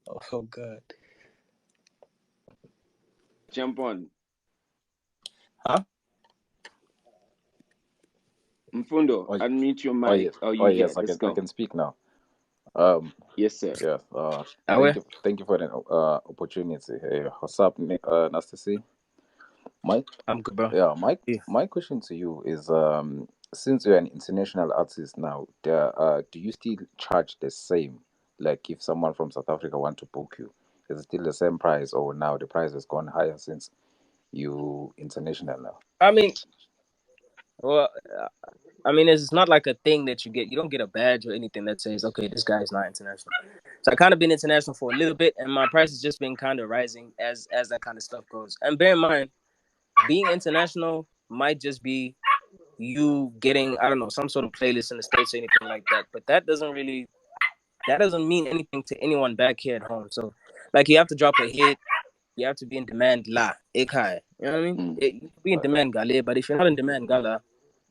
Oh God. Jump on. Huh? Mfundo, Oh, unmute your oh mic. yes, Oh, oh you here? yes, Let's I go. can speak now. Um, Yes, sir. yes. Awe? Thank you for the opportunity. Hey, what's up, Nick? Nice to see. My I'm good, bro. yeah, Yeah. my question to you is since you're an international artist now, do you still charge the same? Like if someone from South Africa want to book you, is it still the same price, or now the price has gone higher since you international now? I mean, well, it's not like a thing that you get. You don't get a badge or anything that says, okay, this guy is not international. So I kind of been international for a little bit, and my price has just been kind of rising as that kind of stuff goes. And bear in mind, being international might just be you getting, I don't know, some sort of playlist in the States or anything like that. But that doesn't mean anything to anyone back here at home. So like you have to drop a hit, you have to be in demand la, ekai. You know what I mean? Mm. You can be in Right. demand gale, but if you're not in demand gala,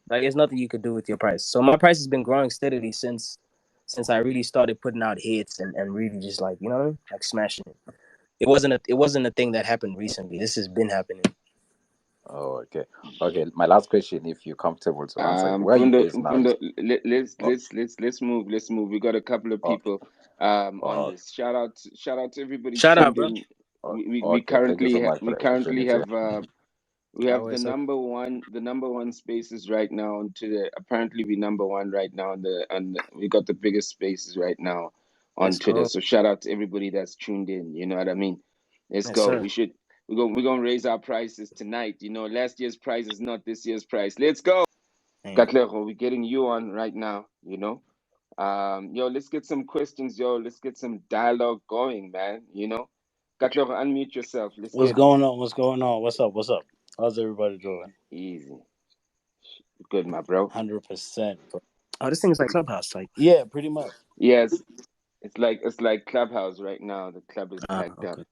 like there's nothing you could do with your price. So my price has been growing steadily since I really started putting out hits and really just like, you know, like smashing it. It wasn't a thing that happened recently. This has been happening. Oh, okay. Okay. My last question, if you're comfortable to answer it, where are you Mfundo, based now? Mfundo, let's Oh, let's let's let's move. Let's move. We got a couple of oh, people on oh, this. Shout out to everybody Shout out, tuned bro. in. oh, We okay. Thank you so currently much for we the currently opportunity. have we I have always so the number one spaces right now onto the apparently we number one right now on the and we got the biggest spaces right now on let's Twitter. go. So shout out to everybody that's tuned in. You know what I mean? Let's Yes, go. sir. We're gonna raise our prices tonight. You know, last year's price is not this year's price. Let's go. Hey. Katlego, we're getting you on right now, you know. Yo, let's get some questions, yo. Let's get some dialogue going, man. You know. Katlego, unmute yourself. Let's What's get it. going on? What's going on? What's up? What's up? How's everybody doing? Easy. Good, my bro. 100%. Oh, this thing's like Clubhouse, like. Yeah, pretty much. Yes, it's like Clubhouse right now. The club is Ah, packed up. okay.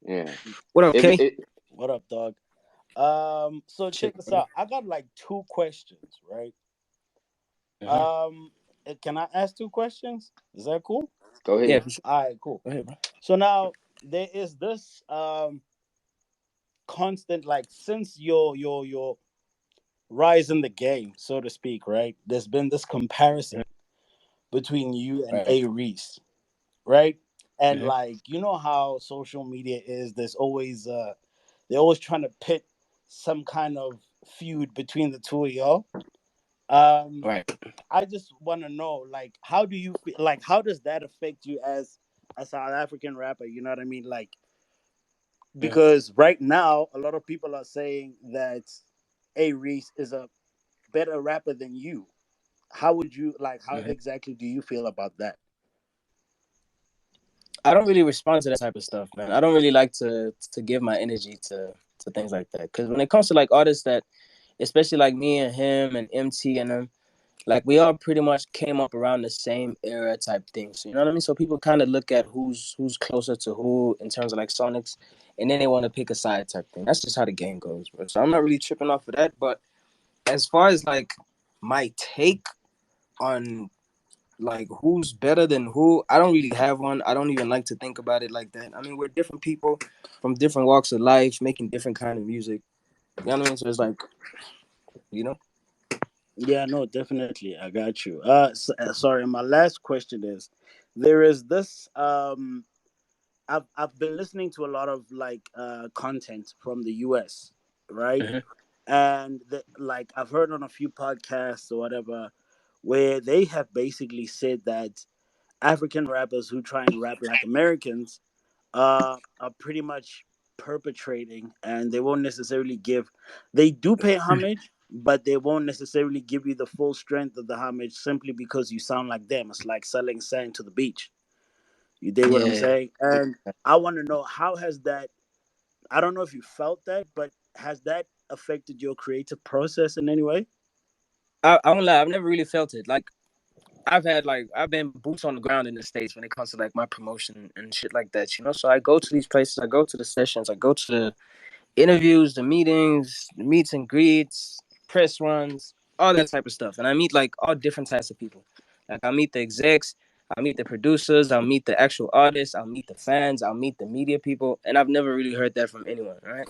Yeah. What up, Every K? What up, dog? So check Shit, this brother. out. I got like two questions, right? Uh-huh. Can I ask two questions? Is that cool? Go Yeah, ahead. for sure. All right, cool. Go ahead, bro. So now there is this constant, like, since your rise in the game, so to speak, right? There's been this comparison between you and Right. A-Reece, right? And Mm-hmm. like, you know how social media is, they're always trying to pit some kind of feud between the two of y'all. um Right. I just want to know, like, how do you feel, like, how does that affect you as a South African rapper, you know what I mean? Like, Mm. because right now a lot of people are saying that A-Reece is a better rapper than you. How would you, like, how Mm-hmm. exactly do you feel about that? I don't really respond to that type of stuff, man. I don't really like to give my energy to things like that. Because when it comes to like artists that, especially like me and him and MT and them, like we all pretty much came up around the same era type thing. So you know what I mean? So people kind of look at who's closer to who in terms of like Sonics, and then they want to pick a side type thing. That's just how the game goes, bro. So I'm not really tripping off of that. But as far as like my take on like who's better than who, I don't really have one. I don't even like to think about it like that. I mean, we're different people from different walks of life making different kind of music. You know what I mean? So it's like, you know. Yeah, no, definitely. I got you. Sorry. My last question is, there is this. I've been listening to a lot of like content from the US, right? Mhm. And like I've heard on a few podcasts or whatever, where they have basically said that African rappers who try and rap like Americans are pretty much perpetrating, and they won't necessarily give. They do pay homage, but they won't necessarily give you the full strength of the homage simply because you sound like them. It's like selling sand to the beach. You dig what I'm Yeah. saying? And I want to know, how has that? I don't know if you felt that, but has that affected your creative process in any way? I won't lie. I've never really felt it. Like I've been boots on the ground in the States when it comes to like my promotion and shit like that, you know. So I go to these places, I go to the sessions, I go to the interviews, the meetings, the meets and greets, press runs, all that type of stuff. And I meet like all different types of people. Like I meet the execs, I'll meet the producers, I'll meet the actual artists, I'll meet the fans, I'll meet the media people, and I've never really heard that from anyone, right?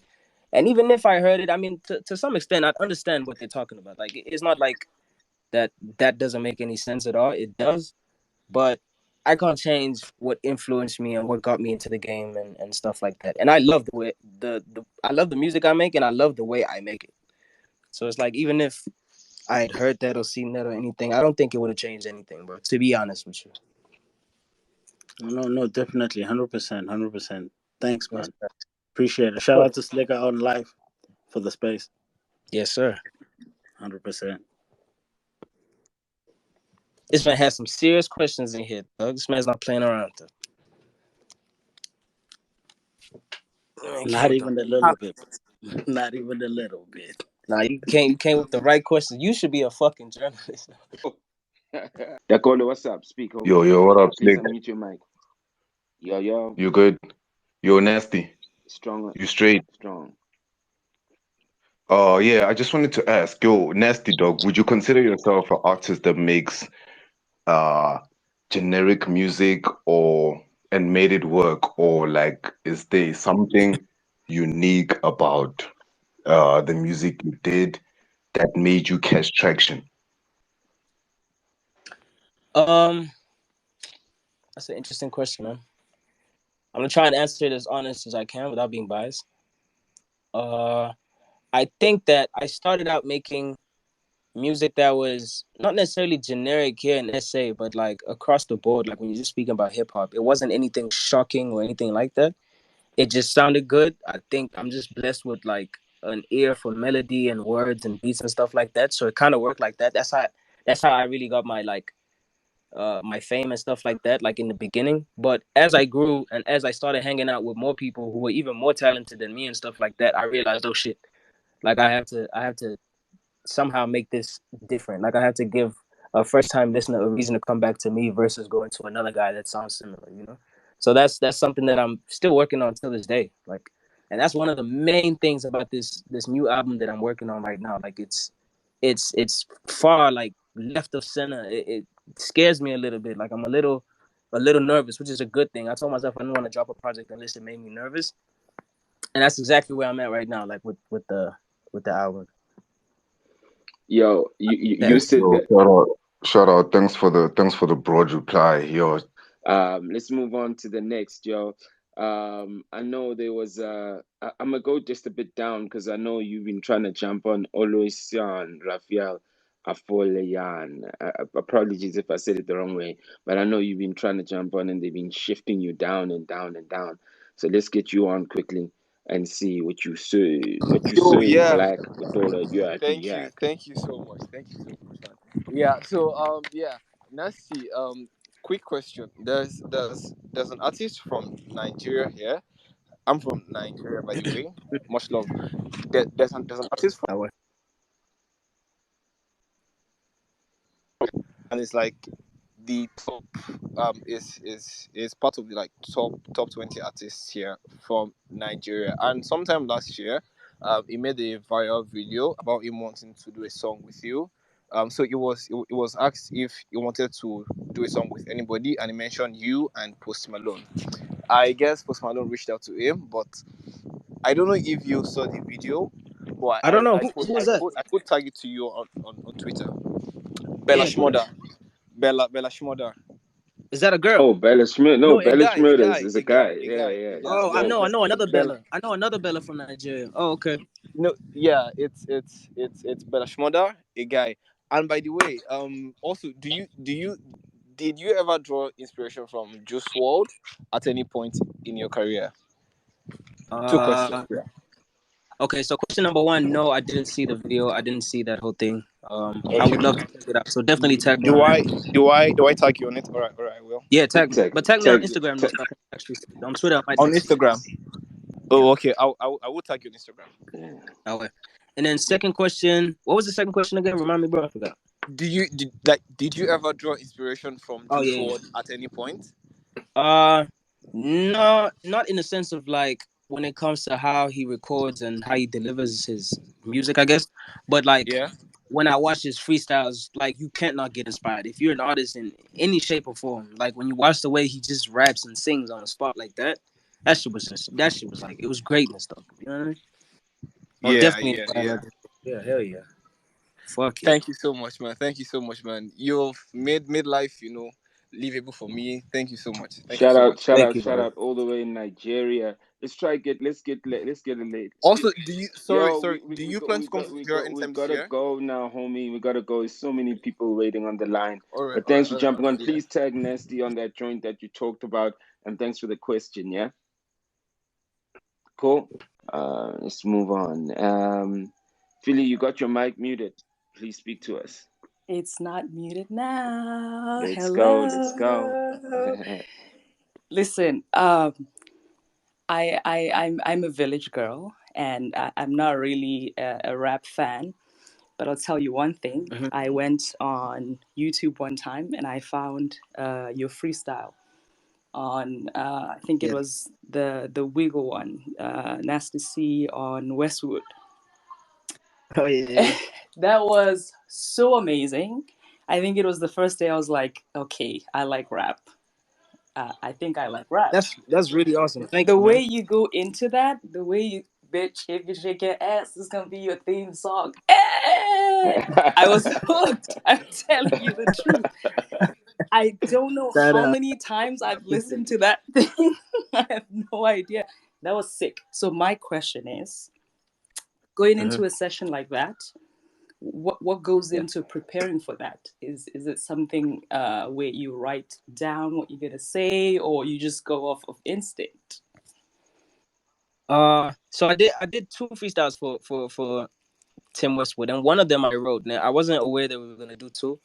And even if I heard it, I mean, to some extent, I understand what they're talking about. Like, it's not like that doesn't make any sense at all. It does, but I can't change what influenced me and what got me into the game and stuff like that. And I love the way I love the music I make, and I love the way I make it. So it's like, even if I had heard that or seen that or anything, I don't think it would have changed anything, bro. To be honest with you. No, definitely, 100%, 100%. Thanks, Yes, man. sir. Appreciate it. Shout out to Slicker on live for the space. Yes, sir. 100%. This man has some serious questions in here, dog. This man's not playing around, though. Not even a little bit. Not even a little bit. Nah, you came with the right questions. You should be a fucking journalist. Dakolo, what's up? Speak, homie. Yo, what up, Please Slick? unmute your mic. Yo. You good? Yo, Nasty. Strong. You straight? Strong. Oh, yeah, I just wanted to ask, yo, Nasty Dog, would you consider yourself an artist that makes uh generic music or and made it work, or like is there something unique about the music you did that made you catch traction? That's an interesting question, man. I'm gonna try and answer it as honest as I can without being biased. I think that I started out making music that was not necessarily generic here in SA, but like across the board. Like when you're just speaking about hip hop, it wasn't anything shocking or anything like that. It just sounded good. I think I'm just blessed with like an ear for melody and words and beats and stuff like that. So it kind of worked like that. That's how I really got my like my fame and stuff like that, like in the beginning. But as I grew and as I started hanging out with more people who were even more talented than me and stuff like that, I realized, oh shit, like I have to somehow make this different. Like I have to give a first time listener a reason to come back to me versus going to another guy that sounds similar, you know? So that's something that I'm still working on till this day. Like, and that's one of the main things about this new album that I'm working on right now. Like it's far like left of center. It scares me a little bit. Like I'm a little nervous, which is a good thing. I told myself I didn't want to drop a project unless it made me nervous. And that's exactly where I'm at right now, like with the album. Yo, you said Yo, that. shout out. Thanks for the broad reply. Yo, Let's move on to the next, yo. I know there was I'm gonna go just a bit down because I know you've been trying to jump on Oloisian Raphael Afoleyan. Apologies if I said it the wrong way, but I know you've been trying to jump on and they've been shifting you down and down and down. So let's get you on quickly and see what you say. What you Yo, say, yeah. Black Otola Yak Thank you. Yak. Thank you so much. Thank you so much, man. Yeah. So, yeah. Nancy, quick question. There's an artist from Nigeria here. I'm from Nigeria, by the way. Much love. There's an artist from, That way. and it's like the top is part of the like top 20 artists here from Nigeria. And sometime last year, he made a viral video about him wanting to do a song with you. So it was asked if he wanted to do a song with anybody, and he mentioned you and Post Malone. I guess Post Malone reached out to him, but I don't know if you saw the video. But I don't know I who put was I that. put I put tag it to you on Twitter. Bella Yeah, do that. Shmoda. Bella Shmoda. Is that a girl? Oh, Bella Schmidt. No, No, a Bella guy, a Schmidt guy, is a a guy. guy, a Yeah, guy, yeah, a guy. yeah. Oh, I Yeah, No, know. I know another Bella. Bella. I know another Bella from Nigeria. Oh, okay. No, yeah, it's Bella Shmoda, a guy. And by the way, also, did you ever draw inspiration from Juice World at any point in your career? Two questions. Uh, Yeah. okay. So question number one, no, I didn't see the video. I didn't see that whole thing. I Okay. would love to check it out. So definitely tag me Do on I that. tag you on it? All right, I will. Yeah, tag me. tech, But tag me on tech, Instagram though, tech. so I can actually see it. On Twitter, I might On text you. Instagram. Oh, okay. I will tag you on Instagram. Yeah. That way. And then second question, what was the second question again? Remind me, bro. I forgot. Did you ever draw inspiration from Oh Juice yeah, WRLD at any point? yeah. No, not in the sense of like when it comes to how he records and how he delivers his music, I guess. But like Yeah. when I watch his freestyles, like you can't not get inspired. If you're an artist in any shape or form, like when you watch the way he just raps and sings on the spot like that, that shit was like it was greatness though. You know what I mean? I was Yeah, definitely yeah, inspired yeah. by that. Yeah, hell yeah. Fuck yeah. Thank you so much, man. Thank you so much, man. You've made life, livable for me. Thank you so much. Thank you Shout so out, much. shout Thank out, you, shout bro. out all the way in Nigeria. Let's get a late. Also, do you sorry, Yo, sorry, we do we you got plan we to come got to we Nigeria got we anytime this gotta year? go now, homie. We gotta go. There's so many people waiting on the line. All right, But all right, thanks for all right, jumping all on. right. Yeah. Please tag Nasty on that joint that you talked about, and thanks for the question. Yeah, cool. Let's move on. Philly, you got your mic muted. Please speak to us. It's not muted now. Let's go. Let's go. Hello. Listen, I'm a village girl, and I'm not really a rap fan. But I'll tell you one thing. Hmm. I went on YouTube one time and I found your freestyle on. I think it Yeah. was the Wiggle one, Nasty C on Westwood. Oh yeah, yeah. That was so amazing. I think it was the first day I was like, okay, I like rap. I think I like rap. That's really awesome. Thank The you, way man. you go into that, the way you, bitch, if you shake your ass, it's gonna be your theme song. Eh! I was hooked. I'm telling you the truth. I don't know That how I many times I've appreciate listened to that thing. I have no idea. That was sick. So my question is, going it. Hmm. into a session like that, what goes Yeah. into preparing for that? Is it something where you write down what you're gonna say, or you just go off of instinct? So I did two freestyles for Tim Westwood, and one of them I wrote. Now I wasn't aware that we were gonna do two,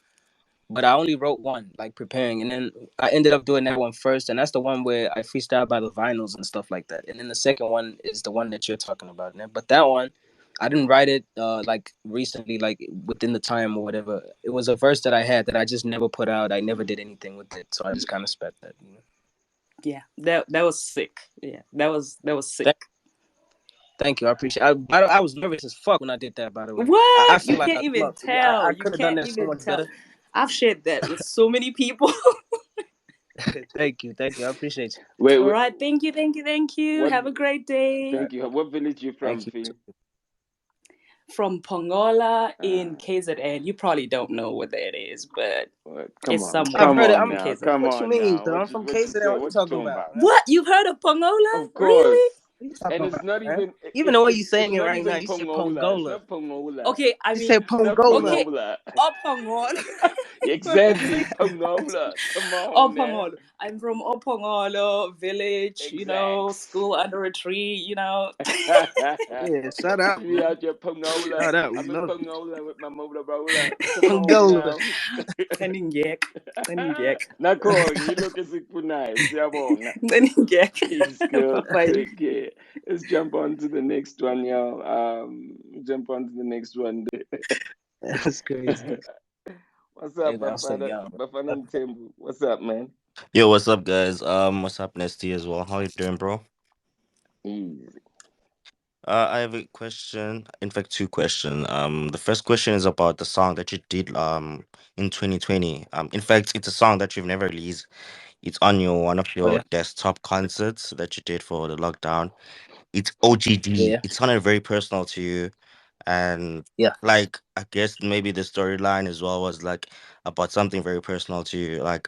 but I only wrote one, like preparing, and then I ended up doing that one first, and that's the one where I freestyle by the vinyls and stuff like that. And then the second one is the one that you're talking about now. But that one, I didn't write it like recently, like within the time or whatever. It was a verse that I had that I just never put out. I never did anything with it, so I just kind of spat that. Yeah, that was sick. Yeah, that was sick. Thank, thank you, I appreciate. I was nervous as fuck when I did that. By the way, I What? You feel like can't I even flubbed. tell. I You could have done can't that so even much tell. better. I've shared that with so many people. Thank you, I appreciate you. wait, All wait, right, thank you, thank you, thank you. what? Have a great day. Thank you. What village you from, Thank you. Phil? From Pongola in Uh, KZN. You probably don't know what that is, but what? it's I've somewhere heard it. in KZN. Come What you on mean, now. though? I'm from What you KZN. say? What you What you talking talking about, about? man? What? You've heard of Pongola? Of Really? course. What you And talking it's about, not man? even Even the way you it's saying it not right now, even you said Pongola. It's Pongola. not Pongola. Okay, I You mean, said It's not Pongola. okay, Pongola. Opongon. Exactly, Pongola. Come on, man. Opongolo. I'm from Opongolo village, Exacts. school under a tree, Yeah, shout out, We man. out here Pongola. Shout out. We I'm in love it. Pongola with my motor roller. Come on Pongola. now. Teningek. Teningek. Nako, you look as if nice. Yabong. Teningek. Peace, girl. Bye. Take care. Let's jump on to the next one, y'all. Jump on to the next one. That's crazy. What's Hey, up, man, I'm so Bafana? young, bro. Bafana Tembu. What's up, man? Yo, what's up, guys? What's up, Nesty as well? How you doing, bro? Easy. I have a question. In fact, two questions. The first question is about the song that you did in 2020. In fact, it's a song that you've never released. It's on your one of Oh your yeah, desktop concerts that you did for the lockdown. It's yeah, OGD. yeah, It sounded very personal to you, and yeah. like I guess maybe the storyline as well was like about something very personal to you. Like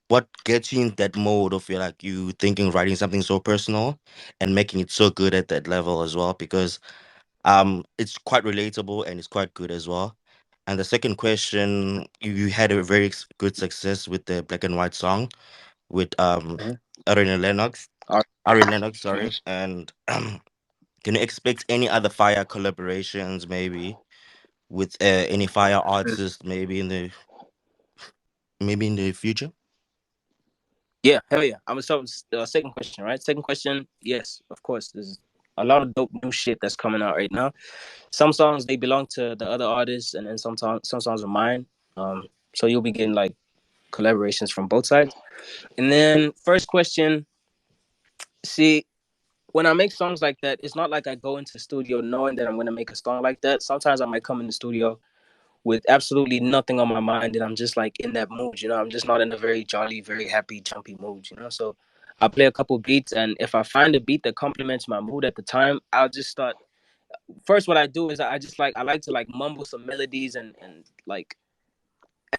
what gets you in that mode of you like you thinking writing something so personal and making it so good at that level as well because it's quite relatable and it's quite good as well. And the second question, you had a very good success with the black and white song with Mm-hmm. Aaron Lennox. All Aaron Lennox, Hmm. sorry. And can you expect any other fire collaborations maybe with any fire right. artists maybe in the future? Yeah, hell yeah. I'm gonna start with the second question, right? Second question, yes, of course. There's a lot of dope new shit that's coming out right now. Some songs they belong to the other artists, and then some songs are mine. So you'll be getting like collaborations from both sides. And then first question, see, when I make songs like that, it's not like I go into the studio knowing that I'm gonna make a song like that. Sometimes I might come in the studio with absolutely nothing on my mind, and I'm just like in that mood. I'm just not in a very jolly, very happy, jumpy mood. So I play a couple beats, and if I find a beat that complements my mood at the time, I'll just start. First, what I do is I like to like mumble some melodies, and like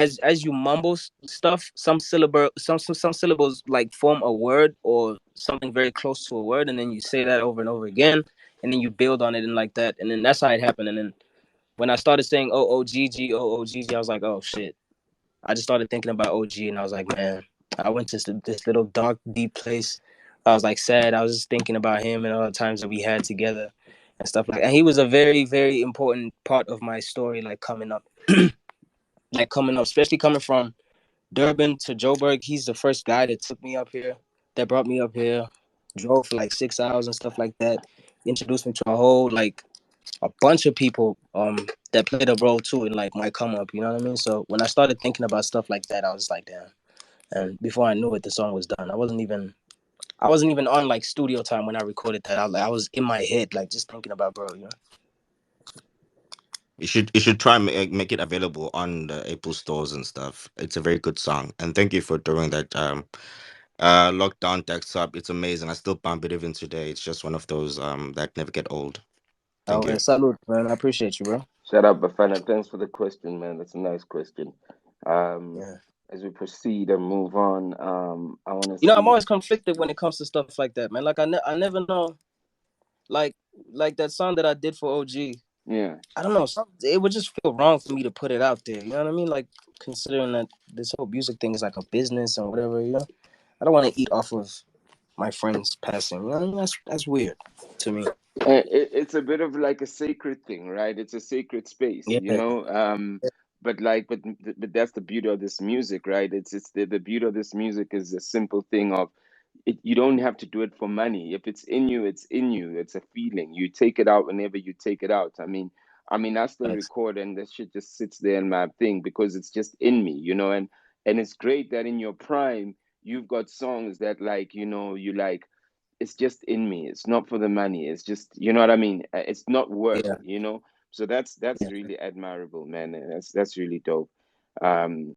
as you mumble stuff, some syllables like form a word or something very close to a word, and then you say that over and over again, and then you build on it and like that, and then that's how it happened. And then when I started saying OOGG, I was like, oh shit. I just started thinking about OG, and I was like, man, I went to this little dark, deep place. I was like sad. I was just thinking about him and all the times that we had together and stuff like that. And he was a very, very important part of my story, like coming up, especially coming from Durban to Joburg. He's the first guy that took me up here, that brought me up here, drove for like 6 hours and stuff like that. Introduced me to a whole like a bunch of people that played a role too in like my come up. You know what I mean? So when I started thinking about stuff like that, I was like, damn. And before I knew it, the song was done. I wasn't even on like studio time when I recorded that. I was in my head like just thinking about bro. You should try and make it available on the Apple stores and stuff. It's a very good song, and thank you for throwing that lockdown text up. It's amazing. I still bump it even today. It's just one of those that never get old. Oh, Thank you. and salute, man. I appreciate you, bro. Shout out, Bafana. Thanks for the question, man. That's a nice question. Um, Yeah. as we proceed and move on, I want to see. I'm always conflicted when it comes to stuff like that, man. Like I never know, like like that song that I did for OG. Yeah. I don't know. It would just feel wrong for me to put it out there. You know what I mean? Like considering that this whole music thing is like a business or whatever. I don't want to eat off of my friends passing. You know what I mean? That's weird to me. It's a bit of like a sacred thing, right? It's a sacred space, Yeah. you know. But like, but that's the beauty of this music, right? It's the beauty of this music is a simple thing of it. You don't have to do it for money. If it's in you, it's in you. It's a feeling. You take it out whenever you take it out. I still Thanks. record and that shit just sits there in my thing because it's just in me, you know. And it's great that in your prime you've got songs that like you like it's just in me. It's not for the money. It's just you know what I mean. It's not work, Yeah. you know. So that's Yeah. really admirable, man. And that's really dope. Um,